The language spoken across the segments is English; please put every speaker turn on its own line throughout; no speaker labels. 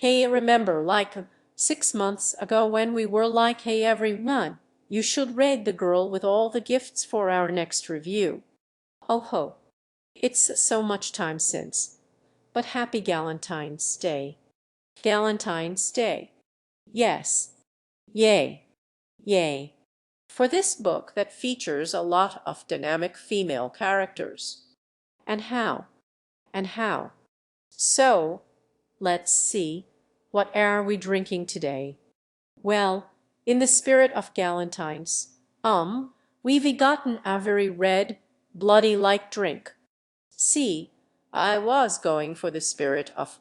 Hey, remember, like 6 months ago when we were like, hey everyone, you should read The Girl with All the Gifts for our next review. Oh ho, it's so much time since. But happy Galentine's Day. Galentine's Day. Yes. Yay. Yay. For this book that features a lot of dynamic female characters. And how? And how? So, let's see. What are we drinking today? Well, in the spirit of Galentine's, we've gotten a very red, bloody-like drink. See, I was going for the spirit of,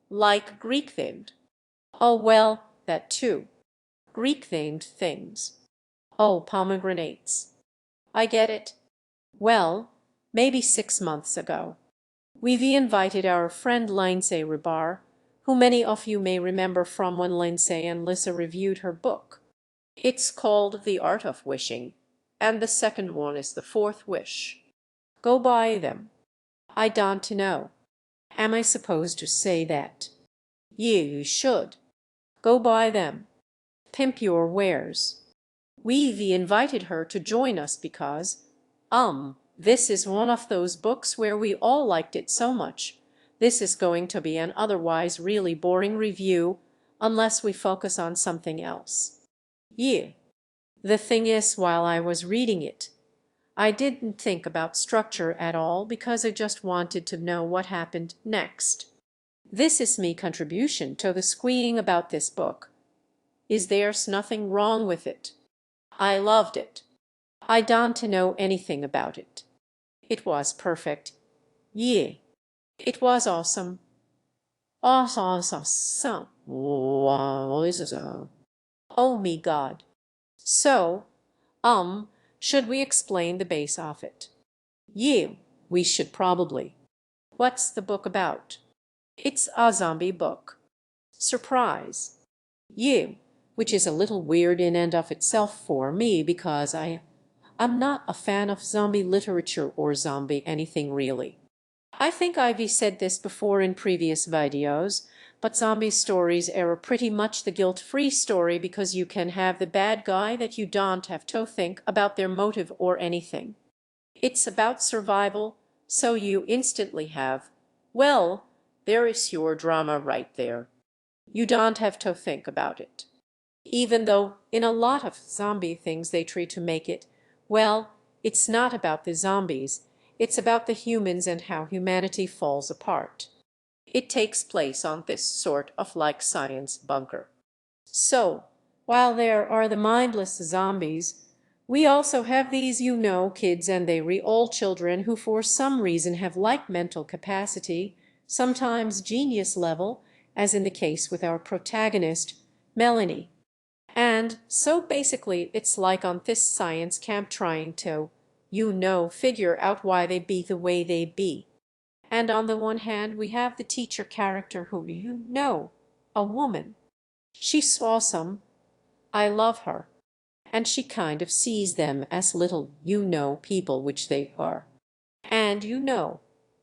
like, Greek-themed. Oh, well, that too. Greek-themed things. Oh, pomegranates. I get it. Well, maybe 6 months ago. We've invited our friend Lindsay Ribar, who many of you may remember from when Lindsay and Lissa reviewed her book. It's called The Art of Wishing, and the second one is The Fourth Wish. Go buy them. I don't know. Am I supposed to say that? You should. Go buy them. Pimp your wares. We've invited her to join us because, this is one of those books where we all liked it so much. This is going to be an otherwise really boring review unless we focus on something else. Yeah. The thing is, while I was reading it, I didn't think about structure at all because I just wanted to know what happened next. This is me contribution to the squealing about this book. Is there's nothing wrong with it? I loved it. I don't know anything about it. It was perfect. Yeah. It was awesome. Awesome. Oh me God. So, should we explain the base of it? Yeah, we should probably. What's the book about? It's a zombie book. Surprise. Yeah, which is a little weird in and of itself for me because I'm not a fan of zombie literature or zombie anything really. I think I've said this before in previous videos, but zombie stories are pretty much the guilt-free story because you can have the bad guy that you don't have to think about their motive or anything. It's about survival, so you instantly have, well, there is your drama right there. You don't have to think about it. Even though in a lot of zombie things they try to make it, well, it's not about the zombies, it's about the humans and how humanity falls apart. It takes place on this sort of like science bunker. So, while there are the mindless zombies, we also have these kids and they all children who for some reason have like mental capacity, sometimes genius level, as in the case with our protagonist, Melanie. And so basically it's like on this science camp trying to, figure out why they be the way they be. And on the one hand we have the teacher character who a woman. She's awesome. I love her. And she kind of sees them as little people, which they are. And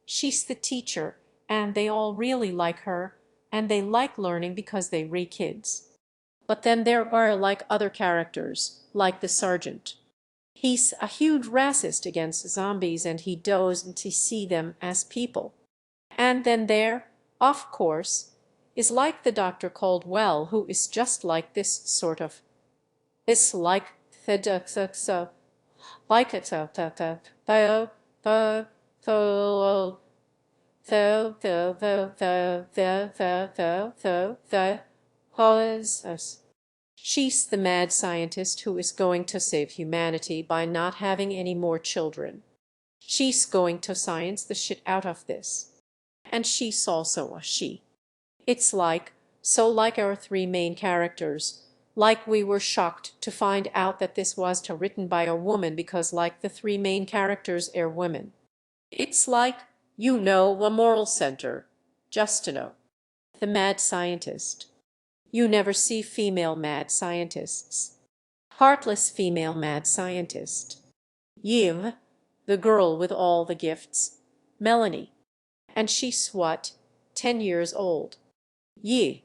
she's the teacher and they all really like her and they like learning because they re kids. But then there are like other characters, like the sergeant. He's a huge racist against zombies and he doesn't see them as people. And then there, of course, is like the Dr. Caldwell who is just like this sort of, is like the like it's she's the mad scientist who is going to save humanity by not having any more children. She's going to science the shit out of this. And she's also a she. It's like, so like our three main characters, like we were shocked to find out that this was written by a woman because like the three main characters are women. It's like, a moral center, just to know. The mad scientist. You never see female mad scientists. Heartless female mad scientist. Yiv, the girl with all the gifts. Melanie. And she's what, 10 years old. Ye,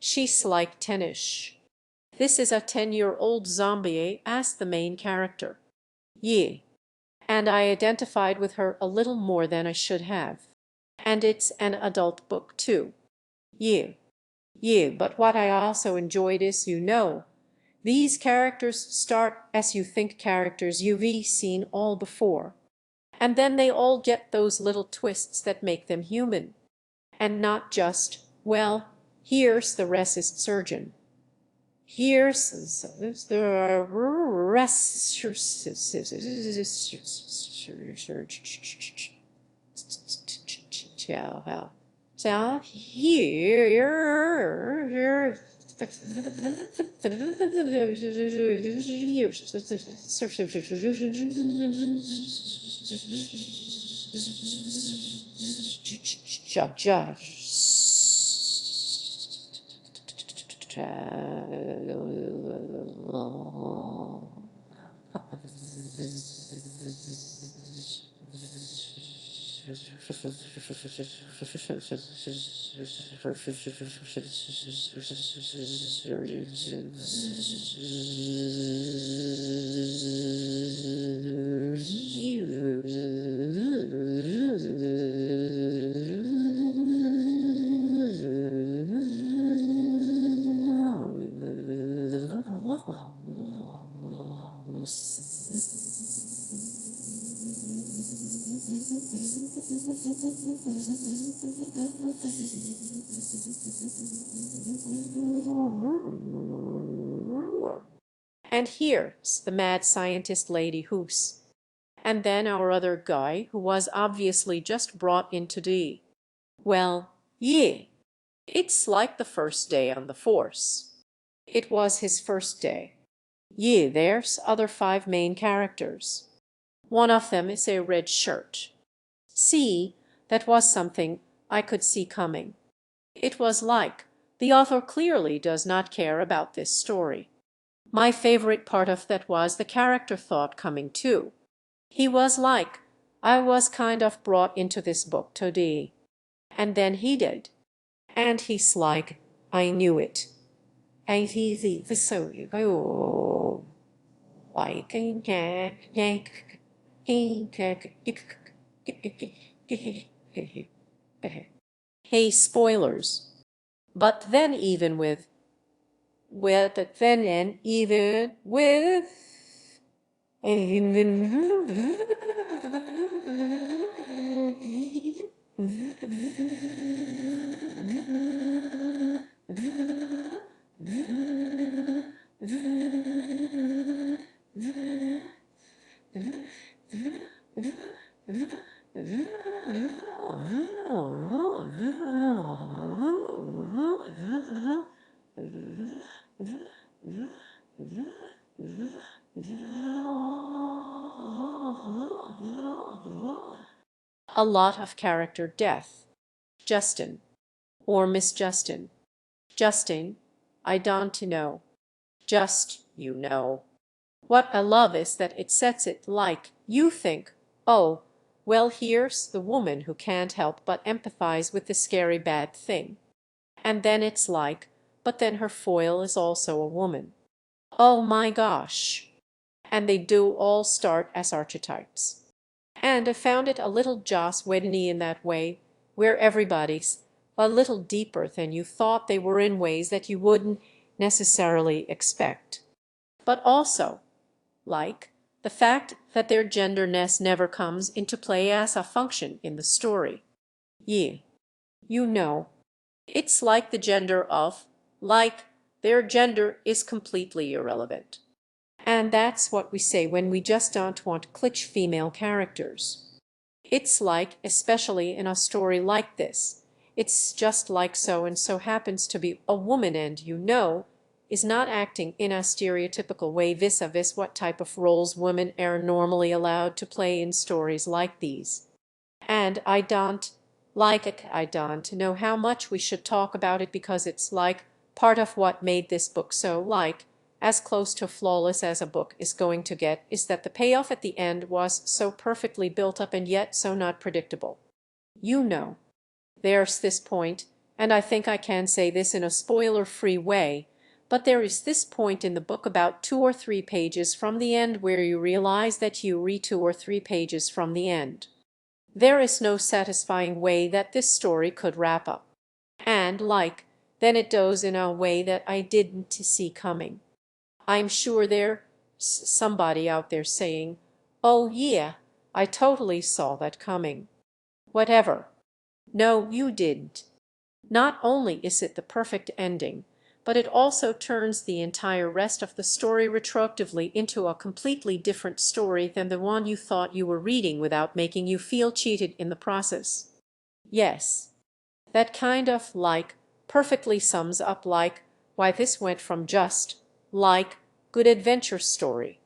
She's like 10ish. This is a 10-year-old zombie, asked the main character. Yeah. And I identified with her a little more than I should have. And it's an adult book too. Yeah. Yeah, but what I also enjoyed is, these characters start as you think characters you've seen all before. And then they all get those little twists that make them human. And not just, well, here's the racist surgeon. Here's the racist so here and here's the mad scientist lady who's, and then our other guy who was obviously just brought in today. Well, yeah, it's like the first day on the force. It was his first day. Yeah, there's other 5 main characters. One of them is a red shirt. See, that was something I could see coming. It was like, the author clearly does not care about this story. My favorite part of that was the character thought coming too. He was like, I was kind of brought into this book today. And then he did. And he's like, I knew it. And he's so like, hey, spoilers. But then even with then and even with a lot of character death. Justin. Or Miss Justin. Justin, I don't know. Just, What I love is that it sets it like, you think, oh, well, here's the woman who can't help but empathize with the scary bad thing. And then it's like, but then her foil is also a woman. Oh my gosh. And they do all start as archetypes. And I found it a little Joss Whedon-y in that way, where everybody's a little deeper than you thought they were in ways that you wouldn't necessarily expect. But also, like, the fact that their genderness never comes into play as a function in the story. Yeah. It's like the gender of, like, their gender is completely irrelevant. And that's what we say when we just don't want cliché female characters. It's like, especially in a story like this, it's just like so-and-so happens to be a woman and is not acting in a stereotypical way vis-a-vis what type of roles women are normally allowed to play in stories like these. And I don't like it. I don't know how much we should talk about it because it's like part of what made this book so like as close to flawless as a book is going to get is that the payoff at the end was so perfectly built up and yet so not predictable. There's this point, and I think I can say this in a spoiler-free way, but there is this point in the book about 2 or 3 pages from the end where you realize that you read 2 or 3 pages from the end. There is no satisfying way that this story could wrap up. And, then it does in a way that I didn't see coming. I'm sure there's somebody out there saying, "Oh yeah, I totally saw that coming." Whatever. No, you didn't. Not only is it the perfect ending, but it also turns the entire rest of the story retroactively into a completely different story than the one you thought you were reading without making you feel cheated in the process. Yes, that kind of perfectly sums up why this went from just good adventure story.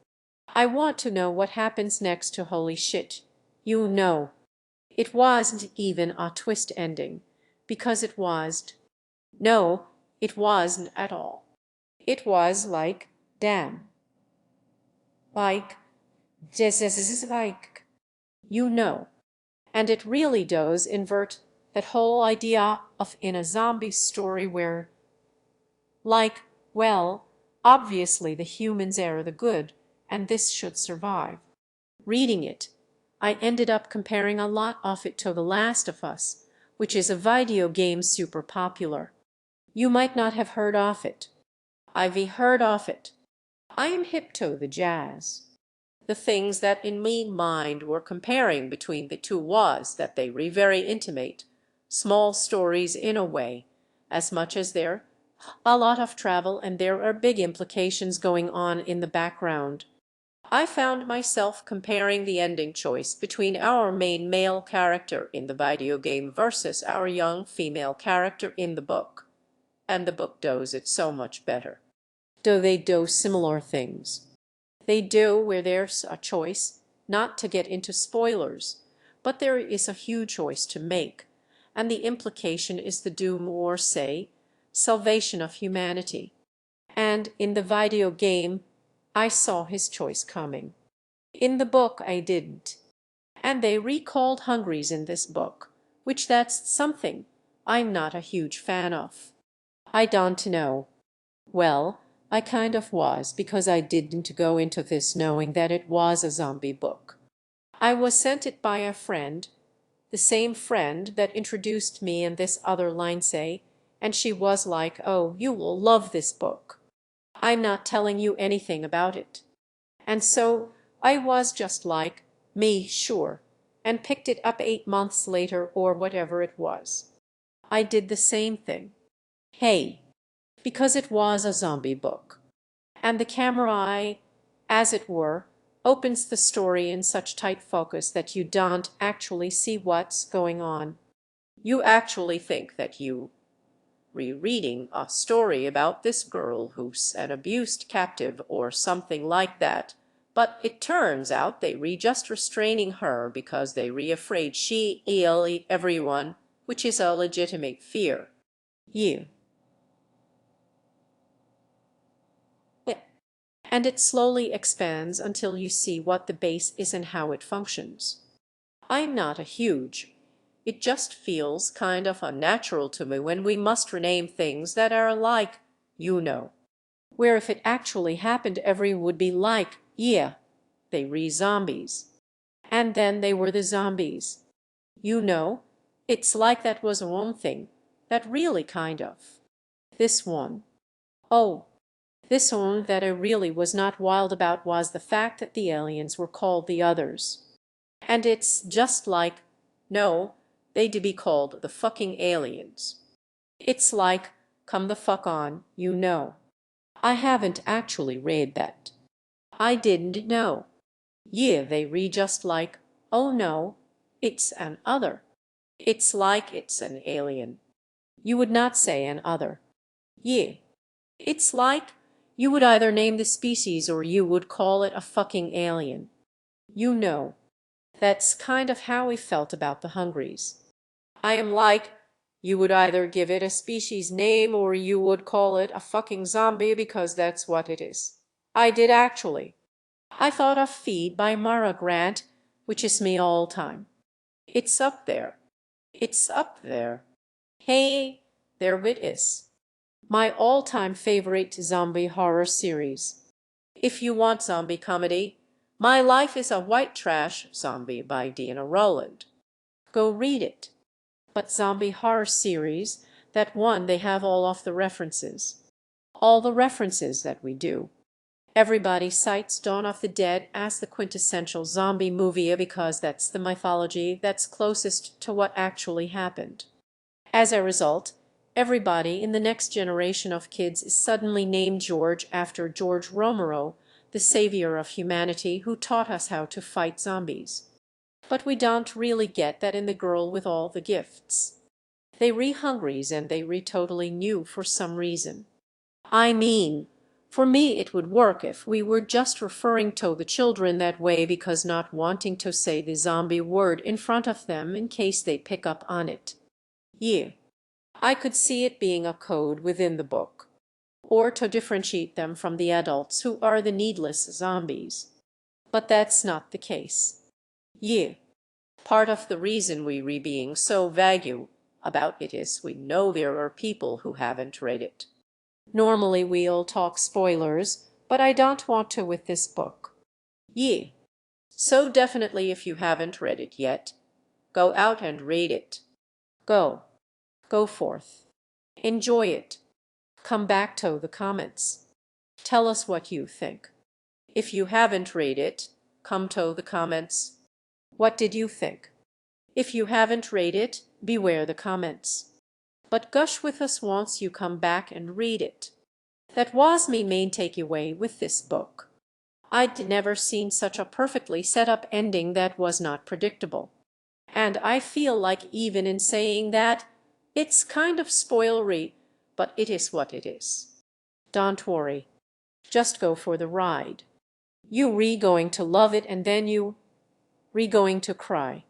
I want to know what happens next to holy shit. You know. It wasn't even a twist ending, because it wasn't. No, it wasn't at all. It was damn. Just you know. And it really does invert that whole idea of in a zombie story where, well, obviously the humans are the good, and this should survive. Reading it, I ended up comparing a lot of it to The Last of Us, which is a video game super popular. You might not have heard of it. I've heard of it. I am hip to the jazz. The things that in me mind were comparing between the two was that they were very intimate, small stories in a way, as much as there a lot of travel and there are big implications going on in the background. I found myself comparing the ending choice between our main male character in the video game versus our young female character in the book. And the book does it so much better. They do similar things. They do where there's a choice, not to get into spoilers, but there is a huge choice to make, and the implication is the doom or, say, salvation of humanity. And in the video game, I saw his choice coming. In the book, I didn't. And they recalled Hungries in this book, which that's something I'm not a huge fan of. I don't know. Well, I kind of was because I didn't go into this knowing that it was a zombie book. I was sent it by a friend, the same friend that introduced me and this other Lindsay, and she was like, "Oh, you will love this book. I'm not telling you anything about it." And so I was just like, "Me, sure," and picked it up 8 months later or whatever it was. I did the same thing. Hey. Because it was a zombie book. And the camera eye, as it were, opens the story in such tight focus that you don't actually see what's going on. You actually think that you rereading a story about this girl who's an abused captive or something like that, but it turns out they just restraining her because they afraid she ill everyone, which is a legitimate fear. You. And it slowly expands until you see what the base is and how it functions. I'm not a huge. It just feels kind of unnatural to me when we must rename things that are where if it actually happened everyone would be like, yeah, they zombies. And then they were the zombies. It's like that was one thing, that really kind of. This one. Oh. This one that I really was not wild about was the fact that the aliens were called the others. And it's just no, they'd be called the fucking aliens. It's like, come the fuck on, I haven't actually read that. I didn't know. Yeah, they read just like, oh no, it's an other. It's like it's an alien. You would not say an other. Yeah. It's like you would either name the species or you would call it a fucking alien. That's kind of how we felt about the Hungries. I am like, you would either give it a species name or you would call it a fucking zombie because that's what it is. I did actually. I thought of Feed by Mara Grant, which is me all time. It's up there. It's up there. Hey, There it is. My all-time favorite zombie horror series. If you want zombie comedy, My Life is a White Trash Zombie by Dina Rowland. Go read it. But zombie horror series, that one, they have all of the references. All the references that we do. Everybody cites Dawn of the Dead as the quintessential zombie movie because that's the mythology that's closest to what actually happened. As a result, everybody in the next generation of kids is suddenly named George after George Romero, the savior of humanity who taught us how to fight zombies. But we don't really get that in The Girl with All the Gifts. They re-hungries and they re-totally new for some reason. I mean, for me it would work if we were just referring to the children that way because not wanting to say the zombie word in front of them in case they pick up on it. Yeah. I could see it being a code within the book, or to differentiate them from the adults who are the needless zombies. But that's not the case. Yeah. Part of the reason we being so vague about it is we know there are people who haven't read it. Normally we'll talk spoilers, but I don't want to with this book. Yeah. So definitely if you haven't read it yet, go out and read it. Go. Go forth. Enjoy it. Come back to the comments. Tell us what you think. If you haven't read it, come to the comments. What did you think? If you haven't read it, beware the comments. But gush with us once you come back and read it. That was me main takeaway with this book. I'd never seen such a perfectly set up ending that was not predictable. And I feel like even in saying that, it's kind of spoilery, but it is what it is. Don't worry. Just go for the ride. You going to love it and then you going to cry.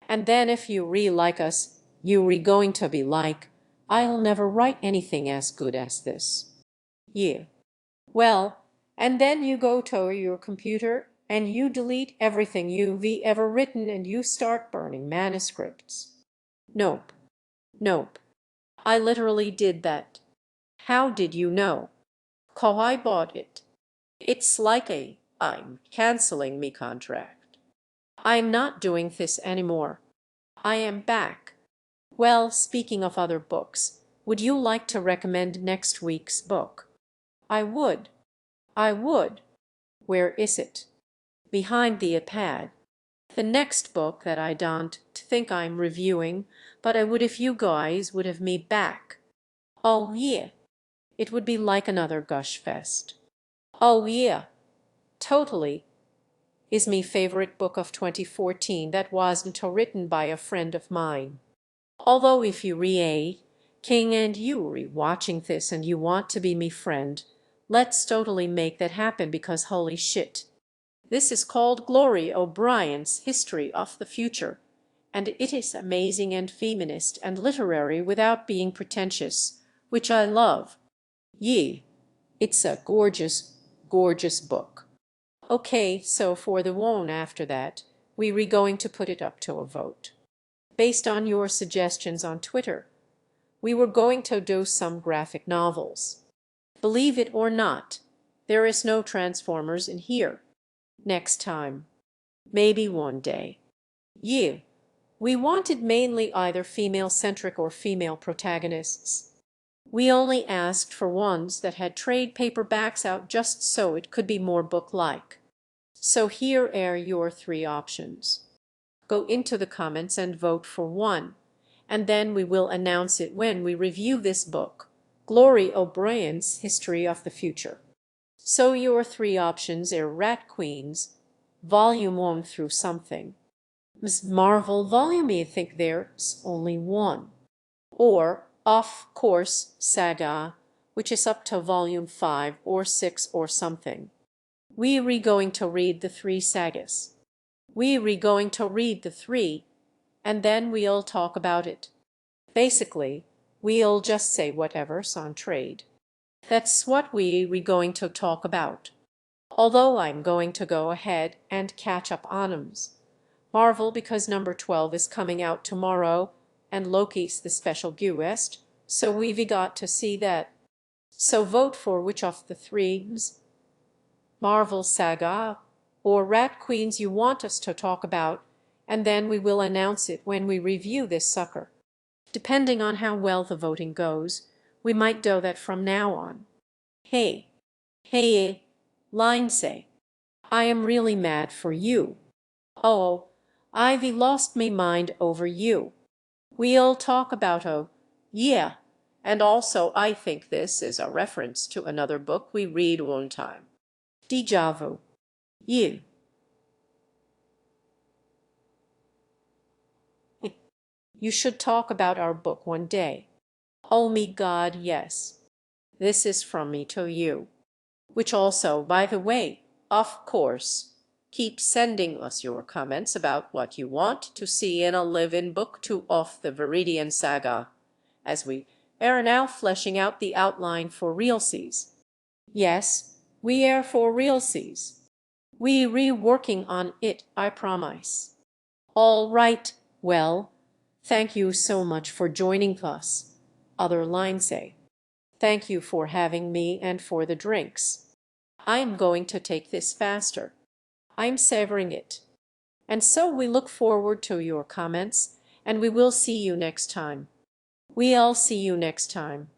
And then if you like us, you going to be like, I'll never write anything as good as this. Yeah. Well, and then you go to your computer and you delete everything you've ever written and you start burning manuscripts. Nope. Nope. I literally did that. How did you know? 'Cause I bought it. It's like I'm canceling me contract. I'm not doing this anymore. I am back. Well, speaking of other books, would you like to recommend next week's book? I would. I would. Where is it? Behind the iPad. The next book that I don't think I'm reviewing, but I would if you guys would have me back. Oh yeah. It would be like another gush fest. Oh yeah. Totally. Is me favorite book of 2014 that wasn't written by a friend of mine. Although if you King and you watching this and you want to be me friend, let's totally make that happen because holy shit. This is called Glory O'Brien's History of the Future, and it is amazing and feminist and literary without being pretentious, which I love. Yee, it's a gorgeous, gorgeous book. Okay, so for the one after that, we're going to put it up to a vote. Based on your suggestions on Twitter, we were going to do some graphic novels. Believe it or not, there is no Transformers in here. Next time. Maybe one day. Yeah. We wanted mainly either female-centric or female protagonists. We only asked for ones that had trade paperbacks out just so it could be more book-like. So here are your three options. Go into the comments and vote for one, and then we will announce it when we review this book, Glory O'Brien's History of the Future. So your three options are Rat Queens, Volume 1 through something. Ms. Marvel Volume I think there's only one. Or, of course, Saga, which is up to Volume 5 or 6 or something. We're going to read the three sagas. We're going to read the three, and then we'll talk about it. Basically, we'll just say whatever's on trade. That's what we're going to talk about. Although I'm going to go ahead and catch up on 'ems. Marvel because number 12 is coming out tomorrow, and Loki's the special guest, So we've got to see that. So vote for which of the three Marvel Saga or Rat Queens you want us to talk about, and then we will announce it when we review this sucker. Depending on how well the voting goes, we might do that from now on. Hey, Lindsay, I am really mad for you. Oh, Ivy lost me mind over you. We'll talk about yeah, and also I think this is a reference to another book we read one time. Déjà vu. You. You should talk about our book one day. Oh me God, yes. This is from me to you. Which also, by the way, of course, keep sending us your comments about what you want to see in a live-in book two of the Viridian Saga, as we are now fleshing out the outline for realsies. Yes, we are for realsies. We reworking on it, I promise. All right, well, thank you so much for joining us. Other lines say, thank you for having me and for the drinks. I am going to take this faster. I'm savoring it. And so we look forward to your comments, and we will see you next time. We'll see you next time.